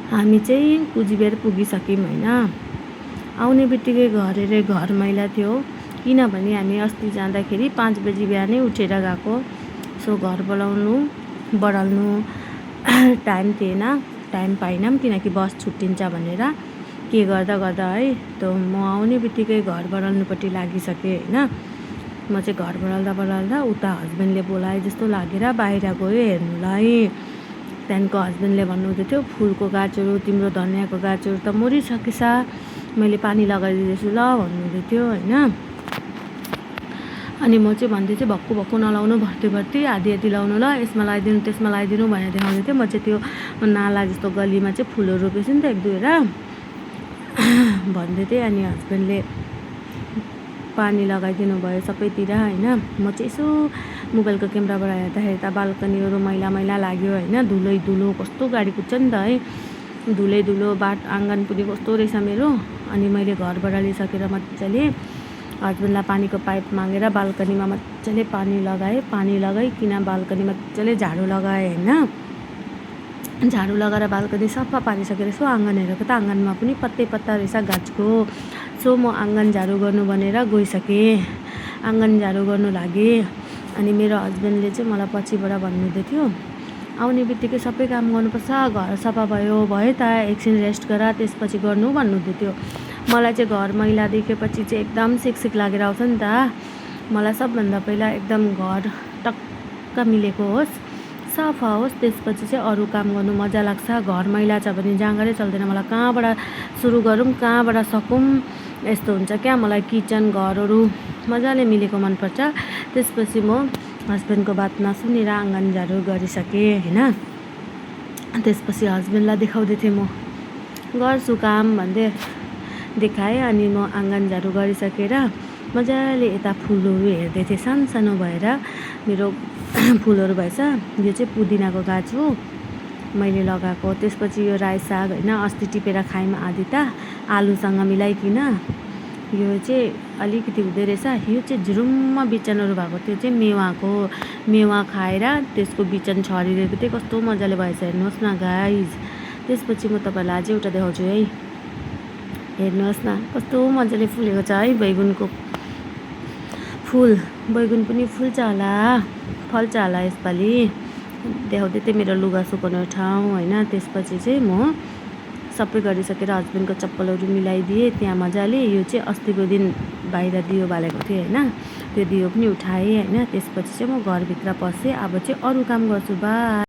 हामी चाहिँ कुचबिहार पुगिसक्यौँ होइन। आउने बित्तिकै घर मैला थियो, किनभने हामी अस्ति जाँदाखेरि 5 बजी बिहानै उठेर गएको। सो घर बढाल्नु टाइम थिएन, टाइम पाइनँ किनकि बस छुट्टिन्छ भनेर। के गर्दा है त म आउने बित्तिकै घर बढाल्नुपट्टि लागिसकेँ होइन। म चाहिँ घर बढाल्दा उता हस्बेन्डले बोलाए जस्तो लागेर बाहिर गयो हेर्नुलाई। त्यहाँदेखिको हस्बेन्डले भन्नुहुँदै थियो, फुलको गाछहरू तिम्रो धनियाँको गाछहरू त मरिसकेछ, मैले पानी लगाइदिँदैछु ल भन्नुहुँदै थियो होइन। अनि म चाहिँ भन्दै थिएँ भक्कु नलाउनु, भर्ती आधी लाउनु ल, यसमा लगाइदिनु त्यसमा लगाइदिनु भनेर देखाउँदै थिएँ। म चाहिँ त्यो नाला जस्तो गल्लीमा चाहिँ फुलहरू रोपेछु नि त 1-2 भन्दै थिएँ। अनि हस्बेन्डले पानी लगाइदिनु भयो सबैतिर होइन। म चाहिँ यसो मोबाइलको क्यामेराबाट हेर्दाखेरि त बाल्कनीहरू मैला लाग्यो होइन। धुलो कस्तो गाडी कुद्छ नि त है, धुलो आँगन पनि कस्तो रहेछ मेरो। अनि मैले घर बढालिसकेर मजाले हस्बेन्डलाई पानीको पाइप मागेर बाल्कनीमा मजाले पानी लगाइकन बाल्कनी मजाले झाडु लगाएँ होइन। झाडु लगाएर बाल्कनी सफा पारिसकेर यसो आँगन हेरेको त आँगनमा पनि पत्ता रहेछ गाछको। सो म आँगन झाडु गर्नु भनेर गइसकेँ, आँगन झाडु गर्नु लागेँ। अनि मेरो हस्बेन्डले चाहिँ मलाई पछिबाट भन्नुहुँदै थियो, आउने बित्तिकै सबै काम गर्नुपर्छ, घर सफा भयो त एकछिन रेस्ट गर त्यसपछि गर्नु भन्नुहुँदै थियो। मलाई चाहिँ घर मैला देखेपछि चाहिँ एकदम सिक लागेर आउँछ नि त। मलाई सबभन्दा पहिला एकदम घर टक्क मिलेको होस्, सफा होस्, त्यसपछि चाहिँ अरू काम गर्नु मजा लाग्छ। घर मैला छ भने जाँगरै चल्दैन मलाई, कहाँबाट सुरु गरौँ कहाँबाट सकौँ यस्तो हुन्छ क्या। मलाई किचन घरहरू मजाले मिलेको मनपर्छ। त्यसपछि म हस्बेन्डको बात नसुनेर आँगन झाडु गरिसकेँ होइन। त्यसपछि हस्बेन्डलाई देखाउँदै थिएँ, म गर्छु काम भन्दै देखाएँ। अनि म आँगन झाडु गरिसकेर मजाले यता फुलहरू हेर्दै थिएँ। सानो भएर मेरो फुलहरू भएछ। यो चाहिँ पुदिनाको गाछ हो मैले लगाएको। त्यसपछि यो रायो साग होइन, अस्ति टिपेर खायौँ आधी त आलुसँग मिलाइकन। यो चाहिँ अलिकति हुँदै रहेछ। यो चाहिँ झुरुम्म बिजनहरू भएको थियो, चाहिँ मेवा खाएर त्यसको बिजन छरिदिएको थिएँ। कस्तो मजाले भएछ हेर्नुहोस् न गाइज। त्यसपछि म तपाईँलाई अझै एउटा देखाउँछु है, हेर्नुहोस् न कस्तो मजाले फुलेको छ है बैगुनको फुल। बैगुन पनि फल्छ होला यसपालि। देखाउँदै थिएँ मेरो लुगा सुकाउने ठाउँ होइन। त्यसपछि चाहिँ म सबै गरिसकेर हस्बेन्डको चप्पलहरू मिलाइदिएँ त्यहाँ मजाले। यो चाहिँ अस्तिको दिन बाहिर दियो बालेको थिएँ होइन, त्यो दियो पनि उठाएँ होइन। त्यसपछि चाहिँ म घरभित्र पसेँ। अब चाहिँ अरू काम गर्छु। बाई।